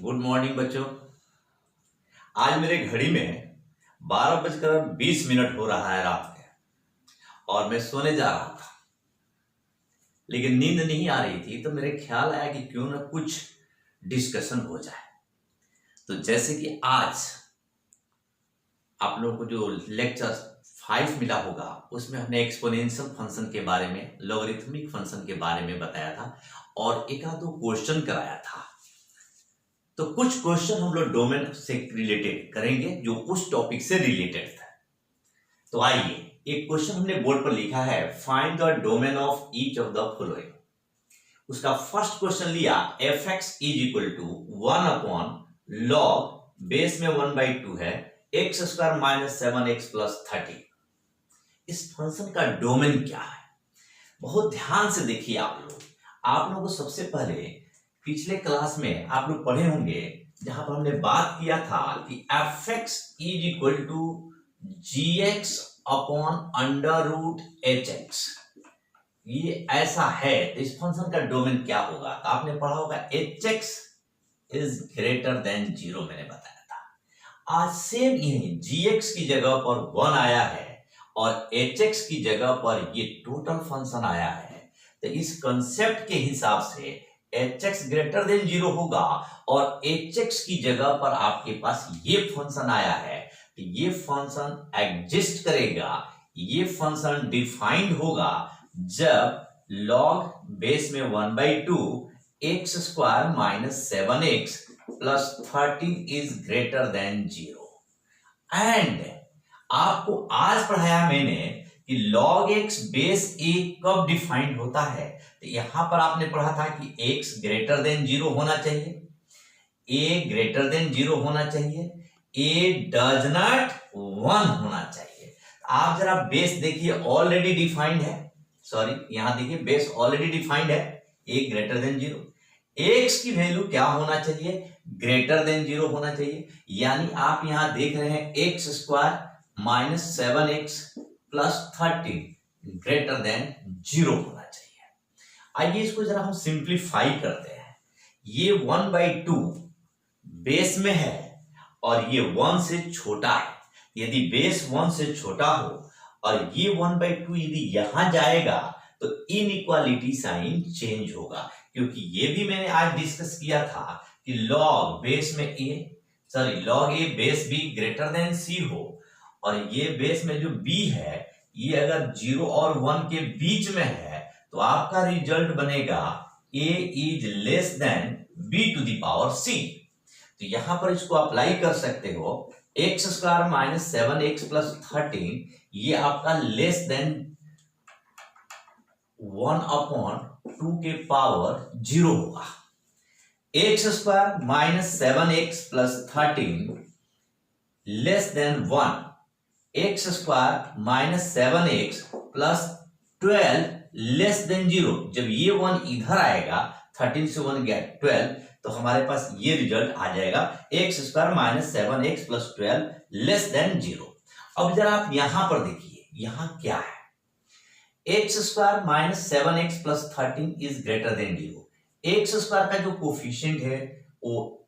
Good morning बच्चों। आज मेरे घड़ी में 12:20 हो रहा है रात में और मैं सोने जा रहा था, लेकिन नींद नहीं आ रही थी। तो मेरे ख्याल आया कि क्यों ना कुछ डिस्कशन हो जाए। तो जैसे कि आज आप लोगों को जो लेक्चर 5 मिला होगा, उसमें हमने एक्सपोनेंशियल फंक्शन के बारे में, लॉगरिथमिक फंक्शन के बारे में बताया था और एक आध दो क्वेश्चन कराया था। तो कुछ क्वेश्चन हम लोग डोमेन से रिलेटेड करेंगे जो उस टॉपिक से रिलेटेड था। तो आइए, एक क्वेश्चन हमने बोर्ड पर लिखा है, find the domain of each of the following. उसका फर्स्ट क्वेश्चन लिया f(x) = 1 अपॉन लॉग बेस में 1/2 है x² - 7x + 30। इस फंक्शन का डोमेन क्या है? बहुत ध्यान से देखिए आप लोगों को सबसे पहले पिछले क्लास में आप लोग पढ़े होंगे जहां पर हमने बात किया था कि f(x) = gx अपॉन √hx। ये ऐसा है तो इस फंक्शन का डोमेन क्या होगा? तो आपने पढ़ा होगा hx इज ग्रेटर देन 0, मैंने बताया था। आज सेम यही gx की जगह पर 1 आया है और hx की जगह पर ये टोटल फंक्शन आया है। तो इस कंसेप्ट के हिसाब से hx ग्रेटर देन 0 होगा और hx की जगह पर आपके पास ये फंक्शन आया है। तो ये फंक्शन एग्जिस्ट करेगा, ये फंक्शन डिफाइंड होगा जब log बेस में 1/2 x² - 7x + 13 is greater than 0। And आपको आज पढ़ाया मैंने कि log x बेस a कब डिफाइंड होता है। तो यहां पर आपने पढ़ा था कि x ग्रेटर देन 0 होना चाहिए, a ग्रेटर देन 0 होना चाहिए, a डज नॉट 1 होना चाहिए। आप जरा बेस देखिए, ऑलरेडी डिफाइंड है, सॉरी यहां देखिए बेस ऑलरेडी डिफाइंड है, a ग्रेटर देन 0। x की वैल्यू क्या होना चाहिए? ग्रेटर देन 0 होना चाहिए। यानी आप यहां देख रहे हैं x² - 7x + 13 ग्रेटर देन 0 होना चाहिए। आइए इसको जरा हम सिंप्लीफाई करते हैं। ये 1/2 बेस में है और ये 1 से छोटा है। यदि बेस 1 से छोटा हो और ये 1/2 यदि यहां जाएगा तो इनइक्वालिटी साइन चेंज होगा, क्योंकि ये भी मैंने आज डिस्कस किया था कि log A base B greater than C हो और ये बेस में जो b है ये अगर 0 और 1 के बीच में है तो आपका रिजल्ट बनेगा a is less then b⁻c। तो यहां पर इसको अप्लाई कर सकते हो, x² - 7x + 13 ये आपका लेस देन 1/2 के पावर 0 होगा। x² - 7x + 13 less than 1, x² - 7x + 12 less than 0। जब ये 1 इधर आएगा, 13 से 1 गया 12, तो हमारे पास ये रिजल्ट आ जाएगा x² - 7x + 12 लेस देन 0। अब जरा आप यहां पर देखिए, यहां क्या है? x² - 7x + 13 is greater than 0। x² का जो कोफिशिएंट है वो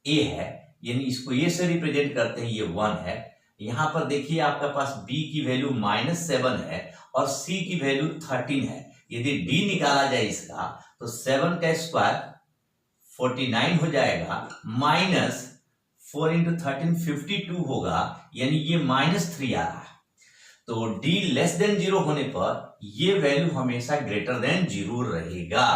a है, यानी इसको a से रिप्रेजेंट करते हैं, ये 1 है। यहां पर देखिए आपका पास b की वैल्यू -7 है और c की वैल्यू 13 है। यदि d निकाला जाए इसका तो 7 का स्क्वायर 49 हो जाएगा, -4 × 13 52 होगा, यानी ये -3 आ रहा है। तो d लेस देन 0 होने पर ये वैल्यू हमेशा ग्रेटर देन 0 रहेगा,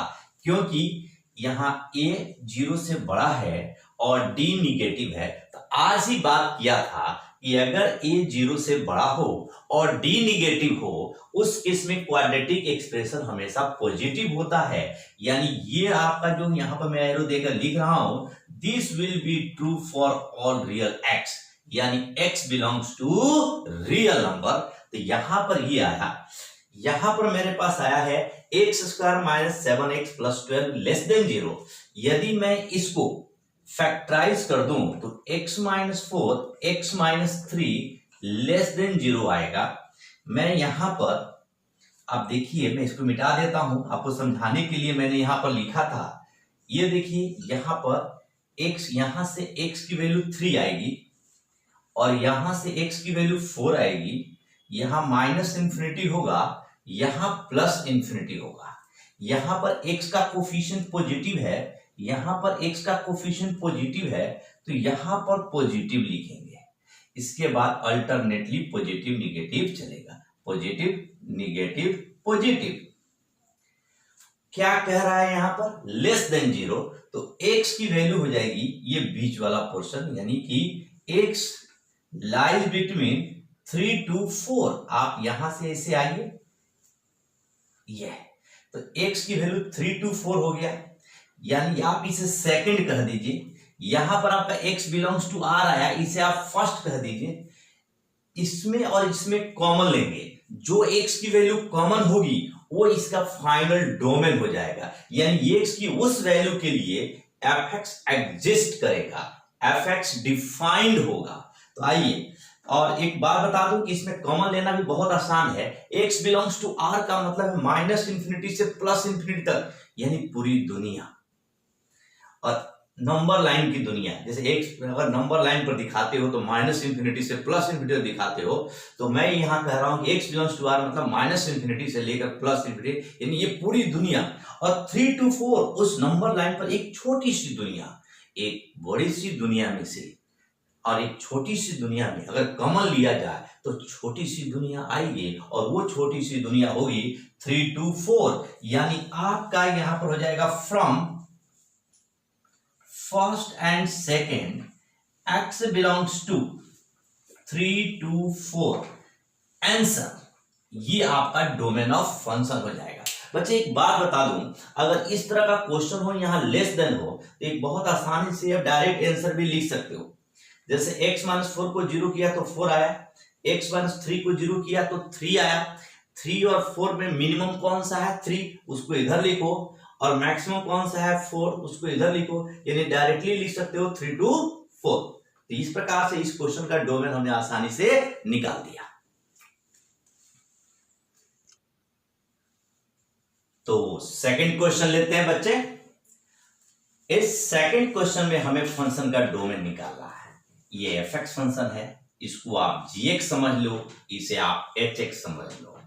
क्योंकि यहां a 0 से बड़ा है और d निगेटिव है। तो आज ही बात किया था कि अगर a 0 से बड़ा हो और d निगेटिव हो, उस केस में क्वाड्रेटिक एक्सप्रेशन हमेशा पॉजिटिव होता है। यानी ये आपका जो यहां पर मैं एरो देकर लिख रहा हूं, this will be true for all real x, यानी x belongs to real number. तो यहां पर ये आया, यहां पर मेरे पास आया है x² - 7x + 12 लेस देन 0। यदि मैं इसको फैक्टराइज कर दूं तो x - 4 x - 3 लेस देन 0 आएगा। मैं यहां पर, आप देखिए मैं इसको मिटा देता हूं, आपको समझाने के लिए मैंने यहां पर लिखा था, ये देखिए यहां पर x यहां से x की वैल्यू 3 आएगी और यहां से x की वैल्यू 4 आएगी, यहां माइनस इंफिनिटी होगा, यहां प्लस इंफिनिटी होगा। यहां पर x का कोफिशिएंट पॉजिटिव है, यहां पर x का कोफिशिएंट पॉजिटिव है, तो यहां पर पॉजिटिव लिखेंगे। इसके बाद अल्टरनेटली पॉजिटिव निगेटिव चलेगा, पॉजिटिव निगेटिव पॉजिटिव। क्या कह रहा है यहां पर? लेस देन 0, तो x की वैल्यू हो जाएगी ये बीच वाला पोर्शन, यानी कि x लाइज बिटवीन 3 to 4। आप यहां से ऐसे आइए, ये तो x की वैल्यू 3 to 4 हो गया, यानी आप इसे सेकंड कह दीजिए। यहां पर आपका x बिलोंग्स टू r आया, इसे आप फर्स्ट कह दीजिए। इसमें और इसमें कॉमन लेंगे, जो x की वैल्यू कॉमन होगी वो इसका फाइनल डोमेन हो जाएगा, यानी x की उस वैल्यू के लिए fx एग्जिस्ट करेगा, fx डिफाइंड होगा। तो आइए, और एक बात बता दूं कि इसमें कॉमन लेना भी बहुत आसान है। x बिलोंग्स टू r का मतलब है माइनस इंफिनिटी से प्लस इंफिनिटी तक, यानी पूरी दुनिया। और नंबर लाइन की दुनिया, जैसे x अगर नंबर लाइन पर दिखाते हो तो माइनस इंफिनिटी से प्लस इंफिनिटी दिखाते हो, तो मैं यहां कह रहा हूं कि x बिलोंग्स टू r मतलब माइनस इंफिनिटी से लेकर प्लस इंफिनिटी, यानी ये पूरी दुनिया। और 3 to 4 उस नंबर लाइन पर एक छोटी सी दुनिया, एक बड़ी सी दुनिया में से और एक छोटी सी दुनिया में अगर कॉमन लिया जाए तो छोटी सी दुनिया आएगी, और वो छोटी सी दुनिया होगी 3 to 4, यानी आपका यहां पर हो जाएगा from first and second x belongs to 3 to 4 answer, ये आपका डोमेन ऑफ फंक्शन हो जाएगा। बच्चे एक बात बता दूं, अगर इस तरह का क्वेश्चन हो यहाँ लेस देन हो तो एक बहुत आसानी से आप डायरेक्ट आंसर भी लिख सकते हो। जैसे x माइनस 4 को 0 किया तो 4 आया, x माइनस 3 को 0 किया तो 3 आया। 3 और 4 में मिनिमम कौन सा है? 3, उसको इधर लिखो, और मैक्सिमम कौन सा है? 4, उसको इधर लिखो, यानी डायरेक्टली लिख सकते हो 3 to 4। तो इस प्रकार से इस क्वेश्चन का डोमेन हमने आसानी से निकाल दिया। तो सेकंड क्वेश्चन लेते हैं बच्चे। इस सेकंड क्वेश्चन में हमें फंक्शन का डोमेन निकालना है। ये fx फंक्शन है, इसको आप gx समझ लो, इसे आप hx समझ लो।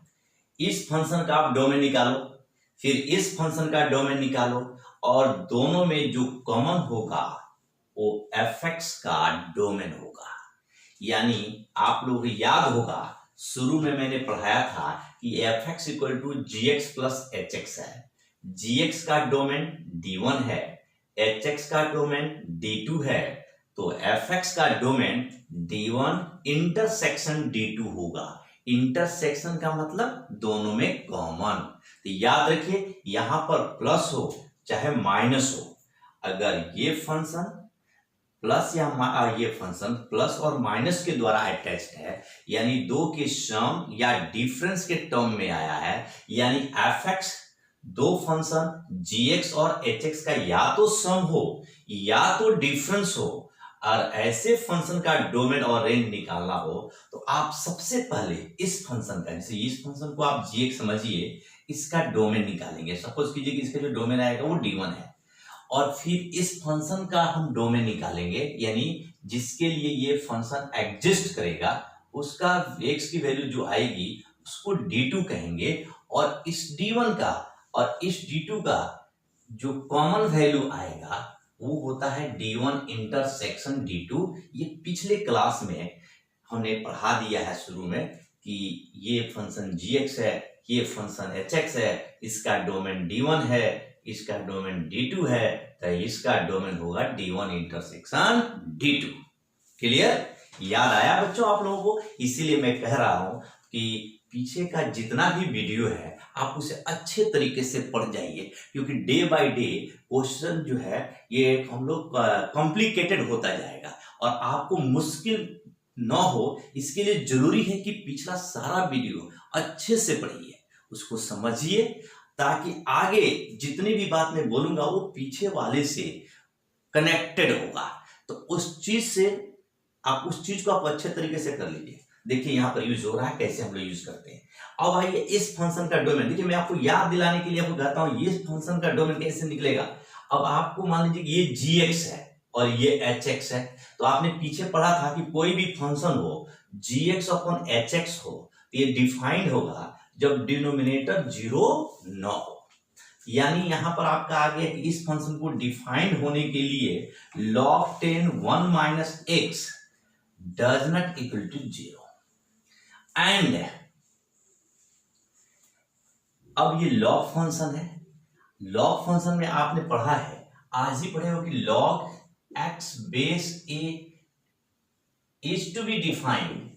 इस फंक्शन का आप डोमेन निकालो, फिर इस फंक्शन का डोमेन निकालो, और दोनों में जो कॉमन होगा वो fx का डोमेन होगा। यानी आप लोगों को याद होगा शुरू में मैंने पढ़ाया था कि fx equal to gx plus hx है। gx का डोमेन d1 है, hx का डोमेन d2 है, तो fx का डोमेन d1 इंटरसेक्शन d2 होगा। इंटरसेक्शन का मतलब दोनों में कॉमन। तो याद रखिए, यहां पर प्लस हो चाहे माइनस हो, अगर ये फंक्शन प्लस या ये फंक्शन प्लस और माइनस के द्वारा अटैच्ड है, यानी दो के सम या डिफरेंस के टर्म में आया है, यानी fx दो फंक्शन gx और hx का या तो सम हो या तो डिफरेंस हो, और ऐसे फंक्शन का डोमेन और रेंज निकालना हो तो आप सबसे पहले इस फंक्शन का, जैसे इस फंक्शन को आप gx समझिए, इसका डोमेन निकालेंगे। सपोज कीजिए कि इसका जो डोमेन आएगा वो d1 है, और फिर इस फंक्शन का हम डोमेन निकालेंगे, यानी जिसके लिए ये फंक्शन एग्जिस्ट करेगा उसका x की वैल्यू जो आएगी उसको d2 कहेंगे, और इस d1 का और इस d2 का जो कॉमन वैल्यू आएगा वो होता है d1 इंटरसेक्शन d2। ये पिछले क्लास में हमने पढ़ा दिया है शुरू में कि ये फंक्शन gx है, ये फंक्शन hx है, इसका डोमेन d1 है, इसका डोमेन d2 है, तो इसका डोमेन होगा d1 इंटरसेक्शन d2। क्लियर? याद आया बच्चों आप लोगों को? इसीलिए मैं कह रहा हूं कि पीछे का जितना भी वीडियो है आप उसे अच्छे तरीके से पढ़ जाइए, क्योंकि डे बाय डे क्वेश्चन जो है ये हम लोग कॉम्प्लिकेटेड होता जाएगा और आपको मुश्किल ना हो, इसके लिए जरूरी है कि पिछला सारा वीडियो अच्छे से पढ़िए, उसको समझिए, ताकि आगे जितनी भी बात मैं बोलूंगा वो पीछे वाले से कनेक्टेड होगा। तो उस चीज से आप उस चीज को आप अच्छे तरीके से कर लीजिए। देखिए यहाँ पर यूज हो रहा है, कैसे हम लोग यूज करते हैं। अब आइए इस फंक्शन का डोमेन, देखिए मैं आपको याद दिलाने के लिए आपको कहता हूं ये फंक्शन का डोमेन कैसे निकलेगा। अब आपको मान लीजिए ये gx है, और ये एच एक्स है। तो आपने पीछे पढ़ा था कि कोई भी फंक्शन हो जी एक्स अपॉन एच एक्स हो तो ये डिफाइंड होगा जब डिनोमिनेटर जीरो न हो। यानी यहां पर आपका आ गया कि इस फंक्शन को डिफाइंड होने के लिए log 10 1 minus x does not equal to zero. And अब ये लॉग फंक्शन है। लॉग फंक्शन में आपने पढ़ा है, आज ही पढ़े हो कि log x base a is to be defined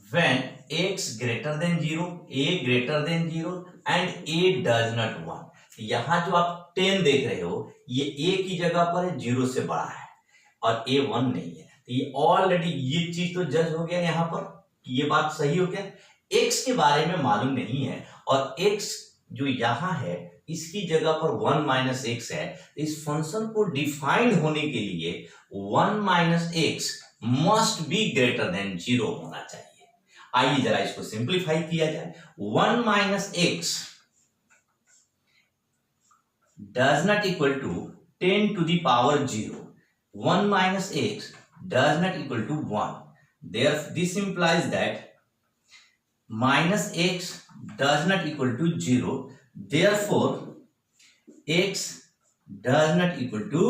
when x greater than 0, a greater than 0 and a does not 1। यहां जो आप 10 देख रहे हो ये a की जगह पर है, 0 से बड़ा है और a 1 नहीं है। तो ये ऑलरेडी ये चीज तो जज हो गया यहां पर कि ये बात सही हो गया। x के बारे में मालूम नहीं है और x जो यहां है इसकी जगह पर 1 माइनस एक्स है। इस फंक्शन को डिफाइन होने के लिए 1 minus x must be greater than 0 होना चाहिए। आइए जरा इसको सिंप्लीफाई किया जाए। 1 minus x does not equal to 10 to the power 0। 1 minus x does not equal to 1। This implies that minus x does not equal to 0, therefore x does not equal to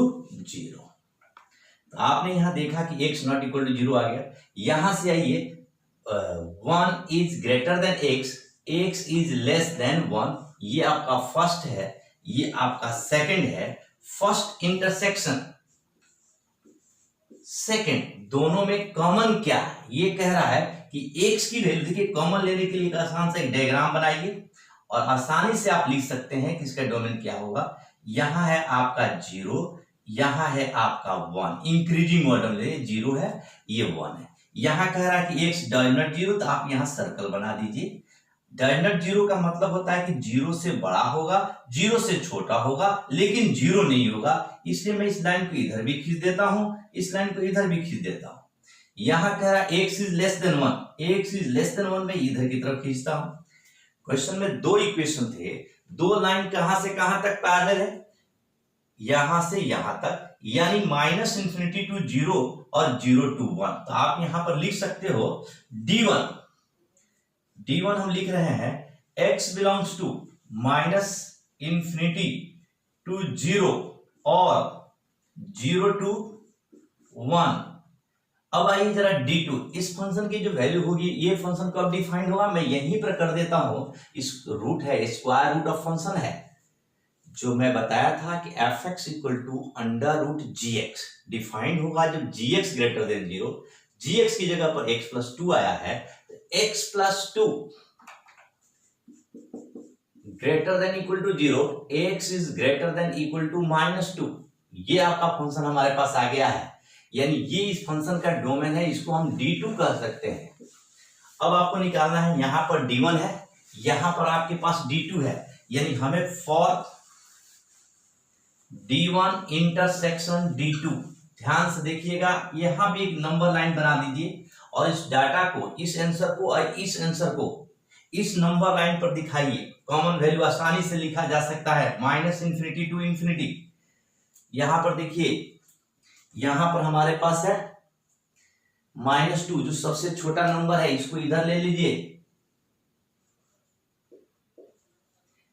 0। तो आपने यहां देखा कि x not equal to 0 आ गया। यहां से आइए 1 is greater than x is less than 1, ये आपका फर्स्ट है, ये आपका सेकंड है। फर्स्ट इंटरसेक्शन सेकंड दोनों में कॉमन क्या है ये कह रहा है कि x की वैल्यू देखिए कॉमन लेने के लिए एक आसान सा एक डायग्राम बनाइए और आसानी से आप लिख सकते हैं कि इसका डोमेन क्या होगा। यहां है आपका 0, यहां है आपका 1, इंक्रीजिंग ऑर्डर में 0 है, ये 1 है। यहां कह रहा है कि x डज नॉट 0, तो आप यहां सर्कल बना दीजिए। डज नॉट 0 का मतलब होता है कि 0 से बड़ा होगा, 0 से छोटा होगा, लेकिन 0 नहीं होगा। इसलिए मैं इस लाइन को इधर भी खींच देता हूं, इस लाइन को इधर भी खींच देता हूं। यहां कह रहा है x is less than 1, x is less than 1 में इधर की तरफ खींचता हूं। क्वेश्चन में दो इक्वेशन थे, दो लाइन कहां से कहां तक पैरेलल है, यहां से यहां तक, यानी माइनस इंफिनिटी टू 0 और 0 टू 1। तो आप यहां पर लिख सकते हो d1 हम लिख रहे हैं x belongs to minus infinity to 0 और 0 टू 1। अब आइए जरा d2, इस फंक्शन की जो वैल्यू होगी ये फंक्शन कब डिफाइंड होगा, मैं यहीं पर कर देता हूं। इस रूट है, स्क्वायर रूट ऑफ फंक्शन है जो मैं बताया था कि fx equal to under root gx defined होगा जब gx ग्रेटर देन 0। gx की जगह पर x प्लस 2 आया है, तो x plus 2 greater than equal to 0, x is greater than equal to minus 2। ये आपका फंक्शन हमारे पास आ गया है, यानी ये इस फंक्शन का डोमेन है, इसको हम d2 कह सकते हैं। अब आपको निकालना है, यहां पर d1 है, यहां पर आपके पास d2 है, यानी हमें फॉर d1 इंटरसेक्शन d2, ध्यान से देखिएगा, यहां भी एक नंबर लाइन बना दीजिए और इस डाटा को, इस आंसर को और इस आंसर को इस नंबर लाइन पर दिखाइए। कॉमन वैल्यू आसानी से लिखा जा सकता है, माइनस इंफिनिटी टू इंफिनिटी। यहां पर देखिए, यहां पर हमारे पास है -2, जो सबसे छोटा नंबर है, इसको इधर ले लीजिए।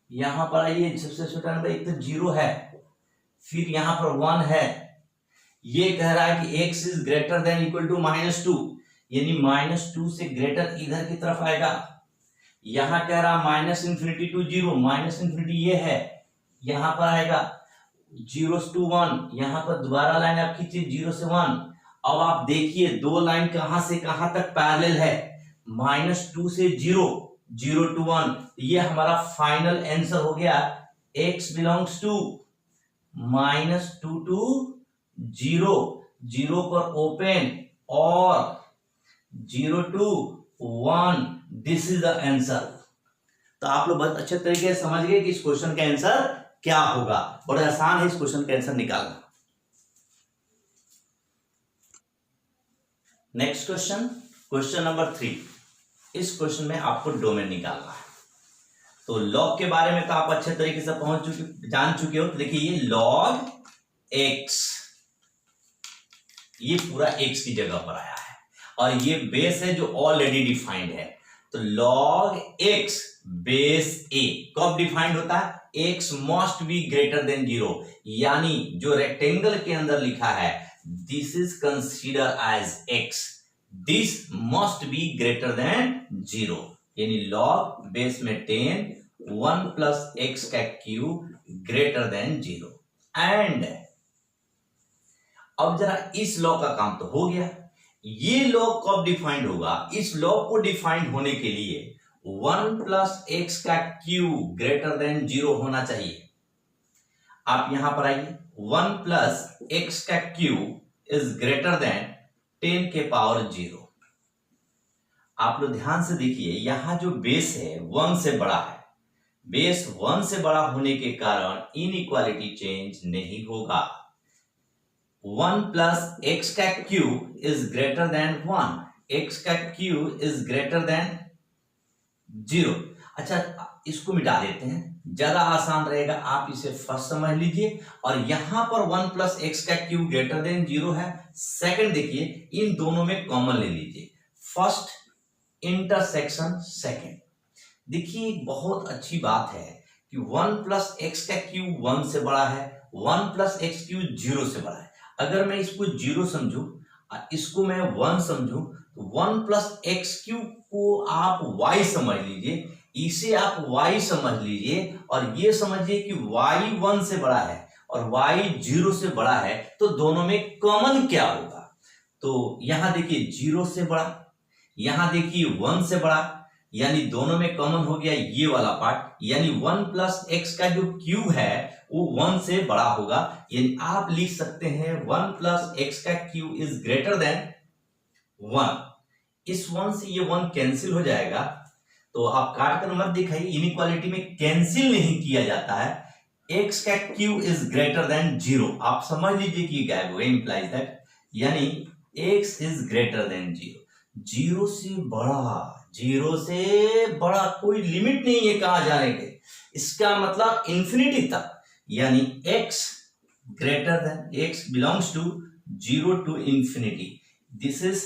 यहां पर आइए, सबसे छोटा नंबर एक तो 0 है, फिर यहां पर 1 है। ये कह रहा है कि x is greater than equal to -2, यानी -2 से ग्रेटर इधर की तरफ आएगा। यहां कह रहा minus infinity to 0, minus infinity ये है, यहां पर आएगा 0 टू 1, यहां पर दोबारा लाइन आप खींचिए 0 से 1। अब आप देखिए दो लाइन कहां से कहां तक पैरेलल है, -2 से 0, 0 टू 1। ये हमारा फाइनल आंसर हो गया, x बिलोंग्स टू -2 टू 0, 0 पर ओपन और 0 to 1। This is the answer. तो आप लोग बहुत अच्छे तरीके से समझ गए कि इस क्वेश्चन का आंसर क्या होगा। बड़ा आसान है इस क्वेश्चन का आंसर निकालना। Next question, question number 3। इस क्वेश्चन में आपको डोमेन निकालना है। तो लॉग के बारे में तो आप अच्छे तरीके से जान चुके हो। तो देखिए ये लॉग एक्स, ये पूरा एक्स की जगह पर आया है और ये बेस है जो ऑलरेडी डिफाइंड है। तो लॉग एक्स बेस ए कब डिफाइंड होता है? X must be greater than 0, यानी जो रेक्टेंगल के अंदर लिखा है this is consider as x, this must be greater than 0, यानी लॉग बेस में 10 1 प्लस एक्स का क्यूब ग्रेटर देन 0। एंड अब जरा इस लॉ का काम तो हो गया। ये लॉ कब डिफाइंड होगा? इस लॉ को डिफाइंड होने के लिए 1 प्लस एक्स का क्यूब ग्रेटर देन 0 होना चाहिए। आप यहां पर आइए, 1 प्लस एक्स का क्यूब इज ग्रेटर देन 10 के पावर 0। आप लोग ध्यान से देखिए, यहां जो बेस है 1 से बड़ा है, बेस 1 से बड़ा होने के कारण इनइक्वालिटी चेंज नहीं होगा। 1 प्लस एक्स का cube is greater then 1, x का क्यूब इज ग्रेटर देन 0। अच्छा, इसको मिटा देते हैं, ज्यादा आसान रहेगा, आप इसे फर्स्ट समझ लीजिए। और यहां पर 1 प्लस एक्स का क्यूब ग्रेटर देन 0 है। सेकंड देखिए, इन दोनों में कॉमन ले लीजिए, फर्स्ट इंटरसेक्शन सेकंड। देखिए बहुत अच्छी बात है कि 1 प्लस एक्स का क्यूब 1 से बड़ा है, 1 प्लस एक्स क्यूब 0 से बड़ा है। अगर मैं इसको 0 समझूं और इसको मैं 1 समझूं, तो 1 प्लस एक्स क्यूब को आप y समझ लीजिए, इसे आप y समझ लीजिए और ये समझिए कि y 1 से बड़ा है और y 0 से बड़ा है, तो दोनों में कॉमन क्या होगा? तो यहां देखिए 0 से बड़ा, यहां देखिए 1 से बड़ा, यानी दोनों में कॉमन हो गया ये वाला पार्ट, यानी 1 प्लस एक्स का जो क्यूब है वो 1 से बड़ा होगा। यानी आप लिख सकते हैं 1 प्लस एक्स का क्यूब इज ग्रेटर देन 1। इस 1 से ये 1 कैंसिल हो जाएगा, तो आप काट कर मत दिखाइए, इनइक्वालिटी में कैंसिल नहीं किया जाता है। एक्स का क्यूब इज ग्रेटर देन 0, आप समझ लीजिए कि क्या है, इंप्लाइज दैट, यानी एक्स इज ग्रेटर देन 0। 0 से बड़ा, 0 से बड़ा कोई लिमिट नहीं है कहां जाने के, इसका मतलब इंफिनिटी तक, यानी x greater than, x belongs to 0 to infinity, this is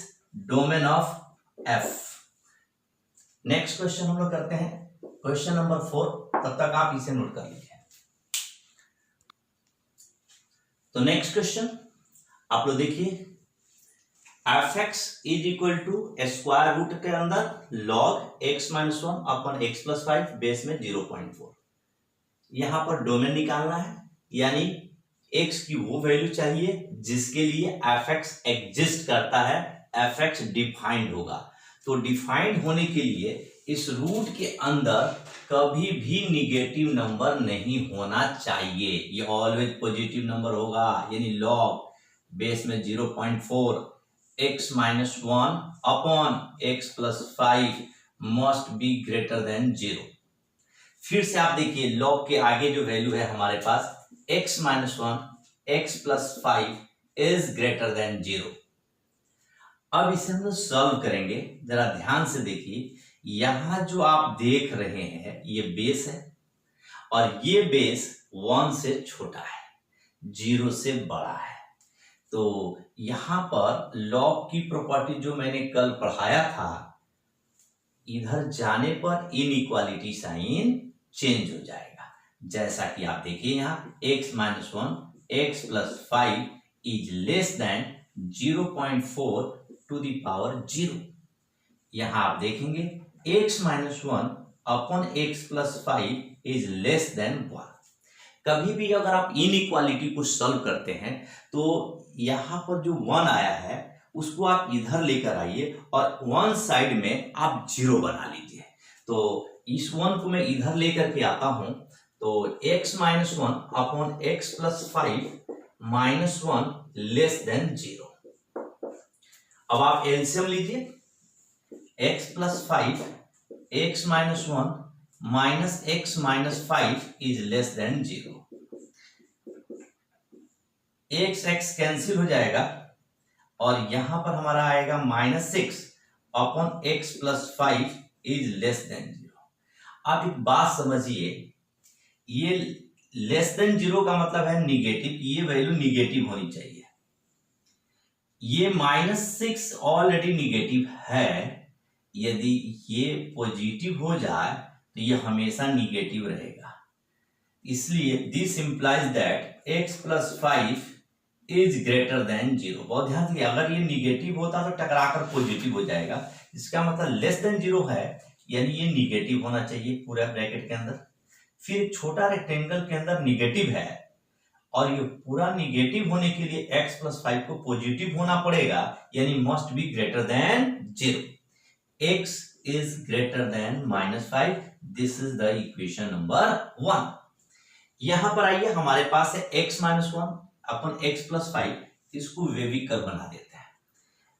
domain of f। Next question हम लोग करते हैं, क्वेश्चन नंबर 4, तब तक आप इसे नोट कर लीजिए। तो नेक्स्ट क्वेश्चन आप लोग देखिए, f x is equal to square root के अंदर log x minus 1 upon x plus 5 base में 0.4। यहां पर डोमेन निकालना है, यानी एक्स की वो वैल्यू चाहिए जिसके लिए एफ एक्स एग्जिस्ट करता है, एफ एक्स डिफाइंड होगा। तो डिफाइंड होने के लिए इस रूट के अंदर कभी भी निगेटिव नंबर नहीं होना चाहिए, ये ऑलवेज पॉजिटिव नंबर होगा, यानी लॉग बेस में 0.4 x माइनस 1 अपॉन x प्लस 5 मस्ट बी ग्रेटर देन 0। फिर से आप देखिए, लॉग के आगे जो वैल्यू है हमारे पास x माइनस 1 x प्लस 5 इज ग्रेटर देन 0। अब इसे हम लोग सॉल्व करेंगे, जरा ध्यान से देखिए, यहां जो आप देख रहे हैं ये बेस है और ये बेस 1 से छोटा है, 0 से बड़ा है। तो यहां पर लॉग की प्रॉपर्टी जो मैंने कल पढ़ाया था, इधर जाने पर इनइक्वालिटी साइन चेंज हो जाएगा। जैसा कि आप देखिए यहां x माइनस 1 x प्लस 5 is less than 0.4 to the power 0। यहां आप देखेंगे x माइनस 1 अपॉन x प्लस 5 इज लेस देन 1। कभी भी अगर आप इनइक्वालिटी को सॉल्व करते हैं तो यहां पर जो 1 आया है उसको आप इधर लेकर आइए और 1 साइड में आप 0 बना लीजिए। तो इस 1 को मैं इधर लेकर के आता हूं, तो x माइनस 1 अपॉन x प्लस 5 माइनस 1 लेस देन 0। अब आप एलसीएम लीजिए, x प्लस 5 x माइनस 1 minus x minus 5 is less then 0। x cancel हो जाएगा और यहां पर हमारा आएगा -6 अपॉन x प्लस 5 इज लेस देन 0। आप एक बात समझिए, ये लेस देन 0 का मतलब है निगेटिव, ये वैल्यू निगेटिव होनी चाहिए। ये -6 ऑलरेडी निगेटिव है, यदि ये पॉजिटिव हो जाए तो ये हमेशा निगेटिव रहेगा। इसलिए this implies that x + 5 is greater than 0। बहुत ध्यान दिए, अगर ये निगेटिव होता तो टकराकर पॉजिटिव हो जाएगा, इसका मतलब लेस देन 0 है, यानी ये निगेटिव होना चाहिए पूरा ब्रैकेट के अंदर। फिर छोटा रेक्टेंगल के अंदर निगेटिव है, और ये पूरा निगेटिव होने के लिए x + 5 को पॉजिटिव होना पड़ेगा, यानी must be greater than 0। x is greater than -5, this is the equation number 1। यहां पर आइए, हमारे पास है x - 1 अपन x + 5, इसको वेवी कर्व बना देते हैं।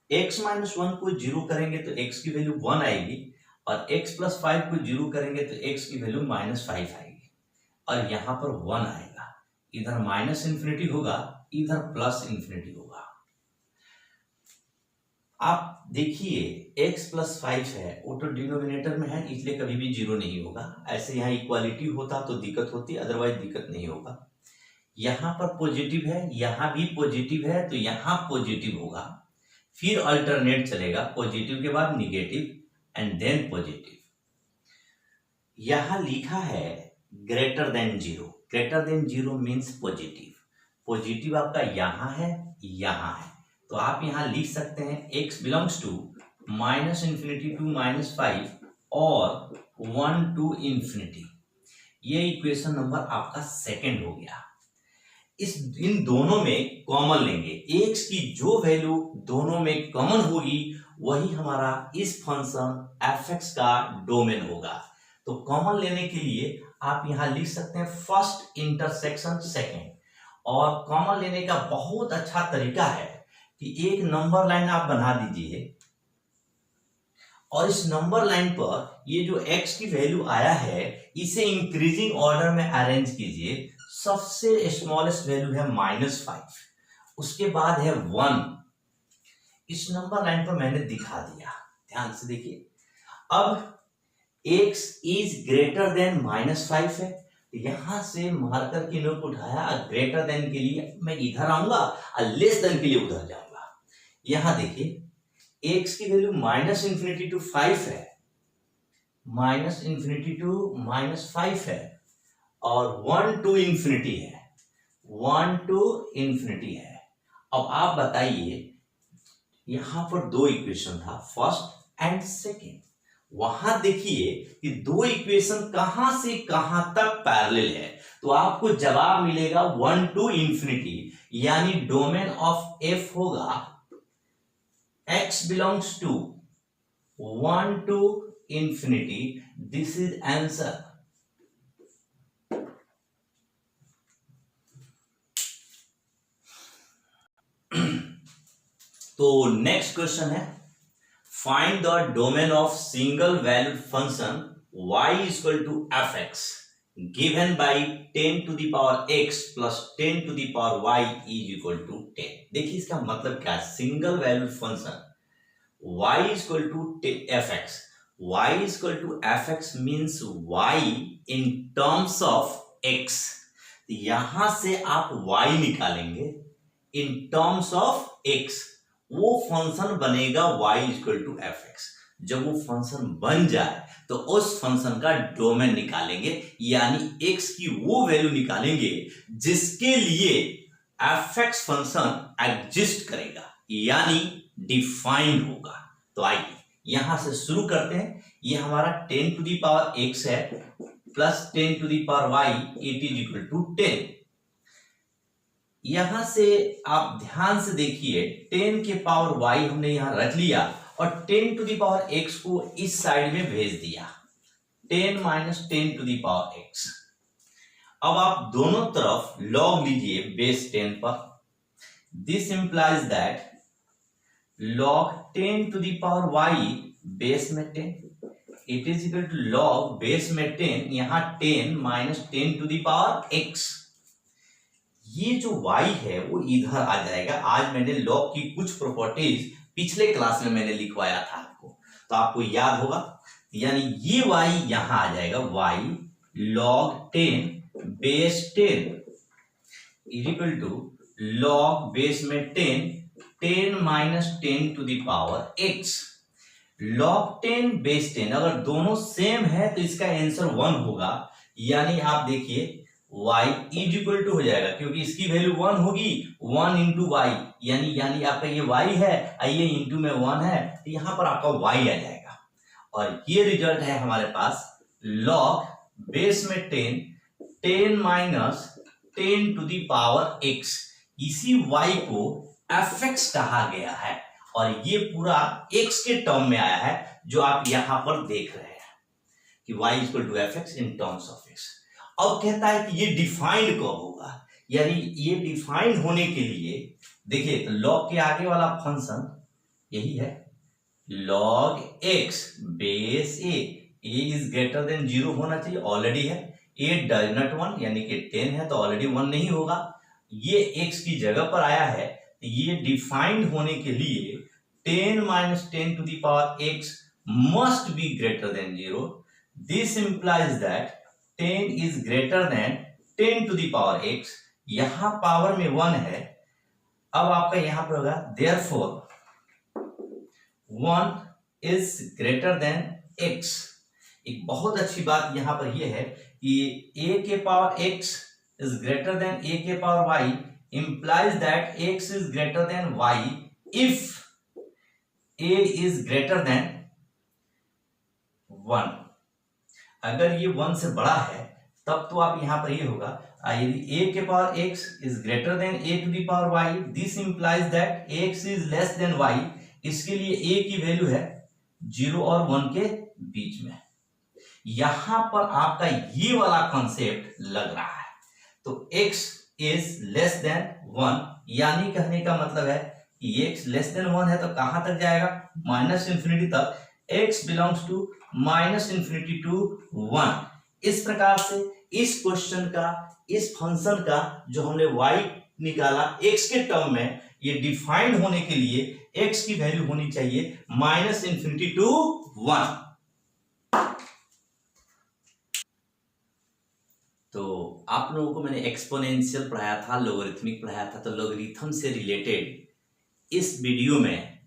x - 1 को 0 करेंगे तो x की वैल्यू 1 आएगी, और x + 5 को 0 करेंगे तो x की वैल्यू -5 आएगी, और यहां पर 1 आएगा। इधर -∞ होगा, इधर +∞ होगा। आप देखिए x + 5 है, वो तो डिनोमिनेटर में है, इसलिए कभी भी 0 नहीं होगा। ऐसे यहाँ इक्वालिटी होता तो दिक्कत होती, अदरवाइज दिक्कत नहीं होगा। यहाँ पर पॉजिटिव है, यहाँ भी पॉजिटिव है, तो यहाँ पॉजिटिव होगा, फिर अल्टरनेट चलेगा, पॉजिटिव के बाद निगेटिव एंड देन पॉजिटिव। यहाँ लिखा है greater than 0। Greater than 0 means positive. Positive आपका यहाँ है, यहाँ है, तो आप यहां लिख सकते हैं x बिलोंग्स टू -∞ टू -5 और 1 to ∞। ये इक्वेशन नंबर आपका सेकंड हो गया। इन दोनों में कॉमन लेंगे, x की जो वैल्यू दोनों में कॉमन होगी वही हमारा इस फंक्शन f(x) का डोमेन होगा। तो कॉमन लेने के लिए आप यहां लिख सकते हैं फर्स्ट इंटरसेक्शन सेकंड। और कॉमन लेने का बहुत अच्छा तरीका है कि एक नंबर लाइन आप बना दीजिए, और इस नंबर लाइन पर ये जो x की वैल्यू आया है इसे इंक्रीजिंग ऑर्डर में अरेंज कीजिए। सबसे स्मॉलेस्ट वैल्यू है -5, उसके बाद है 1। इस नंबर लाइन पर मैंने दिखा दिया, ध्यान से देखिए। अब x इज ग्रेटर देन -5 है, यहां से मार्कर की नोक उठाया, ग्रेटर देन के लिए मैं इधर आऊंगा और लेस देन के लिए उधर जाऊंगा। यहां देखिए x की वैल्यू -∞ टू 5 है, -∞ टू -5 है, और 1 to ∞ है, 1 to ∞ है। अब आप बताइए, यहां पर दो इक्वेशन था, फर्स्ट एंड सेकेंड। वहां देखिए कि दो इक्वेशन कहां से कहां तक पैरेलल है, तो आपको जवाब मिलेगा 1 to ∞, यानी डोमेन ऑफ f होगा x belongs to 1 to ∞। This is answer. तो नेक्स्ट क्वेश्चन है, find the domain of single valued function y = f(x) given by 10 to the power x plus 10 to the power y is = 10। देखिए इसका मतलब क्या है, single valued function y = f(x), y = f(x) means y in terms of x। यहां से आप y निकालेंगे इन terms of x, वो फंक्शन बनेगा y = f(x)। जब वो फंक्शन बन जाए तो उस फंक्शन का डोमेन निकालेंगे, यानी x की वो वैल्यू निकालेंगे जिसके लिए f(x) फंक्शन एग्जिस्ट करेगा, यानी डिफाइंड होगा। तो आइए यहां से शुरू करते हैं। ये हमारा 10 to the power x है plus 10 to the power y, it is equal to 10। यहां से आप ध्यान से देखिए, 10 के पावर y हमने यहां रख लिया और 10 to the power x को इस साइड में भेज दिया, 10 - 10 to the power x। अब आप दोनों तरफ log लीजिए बेस 10 पर। This implies that log 10 to the power y base में 10 it is equal to log base में 10, यहां 10 - 10 to the power x। ये जो y है वो इधर आ जाएगा। आज मैंने log की कुछ प्रॉपर्टीज पिछले क्लास में मैंने लिखवाया था आपको, तो आपको याद होगा। यानी ये y यहां आ जाएगा, y log 10 base 10 is equal to log base में 10 minus 10 to the power x। log 10 base 10 अगर दोनों सेम है तो इसका आंसर 1 होगा, यानी आप देखिए y इज इक्वल टू हो जाएगा, क्योंकि इसकी वैल्यू 1 होगी, 1 इंटू वाई, यानी आपका ये y है, ये इंटू में 1 है, तो यहां पर आपका y आ जाएगा। और ये रिजल्ट है हमारे पास log बेस में 10 minus 10 to the power x। इसी y को fx कहा गया है और ये पूरा x के टर्म में आया है, जो आप यहां पर देख रहे हैं कि y equal to fx in terms of x। अब कहता है कि ये डिफाइंड कब होगा, यानी ये डिफाइंड होने के लिए देखिए तो log के आगे वाला फंक्शन यही है, log x base a is greater than 0 होना चाहिए, ऑलरेडी है, a डज नॉट 1 यानी कि 10 है तो ऑलरेडी 1 नहीं होगा, ये x की जगह पर आया है, ये डिफाइंड होने के लिए 10 minus 10 to the power x must be greater than 0। This implies that 10 is greater than 10 to the power x, यहां पावर में 1 है। अब आपका यहां पर होगा therefore 1 is greater than x। एक बहुत अच्छी बात यहां पर यह है कि a के power x is greater than a के power y implies that x is greater than y if a is greater than 1। अगर ये 1 से बड़ा है तब तो आप यहां पर ये होगा, यदि a के power x is greater than a to the power y, this implies that x is less than y। इसके लिए a की वैल्यू है 0 और 1 के बीच में। यहां पर आपका ये वाला कॉन्सेप्ट लग रहा है, तो x इज लेस देन 1, यानी कहने का मतलब है कि x लेस देन 1 है तो कहां तक जाएगा, माइनस इंफिनिटी तक। x belongs to minus infinity to 1। इस प्रकार से इस क्वेश्चन का, इस फंक्शन का जो हमने y निकाला x के टर्म में, ये डिफाइंड होने के लिए x की वैल्यू होनी चाहिए माइनस इंफिनिटी टू 1। तो आप लोगों को मैंने एक्सपोनेंशियल पढ़ाया था, लोगरिथमिक पढ़ाया था, तो लोगरिथम से रिलेटेड इस वीडियो में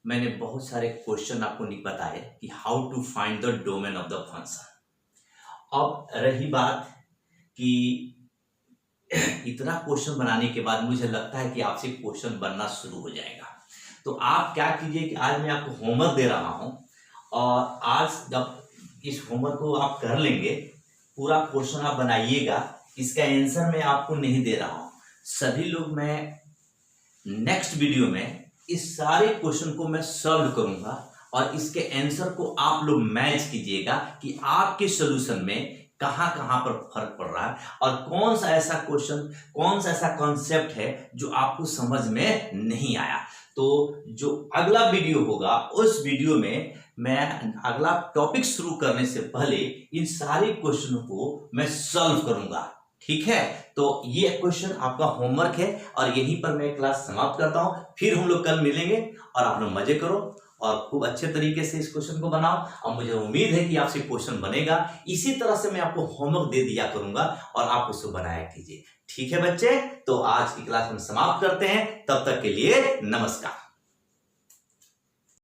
मैंने बहुत सारे क्वेश्चन आपको नहीं बताए कि how to find the domain of the function. अब रही बात कि इतना क्वेश्चन बनाने के बाद मुझे लगता है कि आपसे क्वेश्चन बनना शुरू हो जाएगा। तो आप क्या कीजिए कि आज मैं आपको होमवर्क दे रहा हूं और आज जब इस होमवर्क को आप कर लेंगे, पूरा क्वेश्चन आप बनाइएगा, इसका आंसर मैं आपको नहीं दे रहा हूं, सभी लोग मैं नेक्स्ट वीडियो में इस सारे क्वेश्चन को मैं सॉल्व करूंगा और इसके आंसर को आप लोग मैच कीजिएगा कि आपके सॉल्यूशन में कहां कहां पर फर्क पड़ रहा है और कौन सा ऐसा क्वेश्चन, कौन सा ऐसा कॉन्सेप्ट है जो आपको समझ में नहीं आया। तो जो अगला वीडियो होगा उस वीडियो में मैं अगला टॉपिक शुरू करने से पहले इन सारे क्वेश्चनों को मैं सॉल्व करूंगा, ठीक है। तो ये क्वेश्चन आपका होमवर्क है और यहीं पर मैं क्लास समाप्त करता हूं। फिर हम लोग कल मिलेंगे और आप लोग मजे करो और खूब अच्छे तरीके से इस क्वेश्चन को बनाओ और मुझे उम्मीद है कि आपसे क्वेश्चन बनेगा। इसी तरह से मैं आपको होमवर्क दे दिया करूंगा और आप उसको बनाया कीजिए, ठीक है बच्चे। तो आज की क्लास हम समाप्त करते हैं, तब तक के लिए नमस्कार।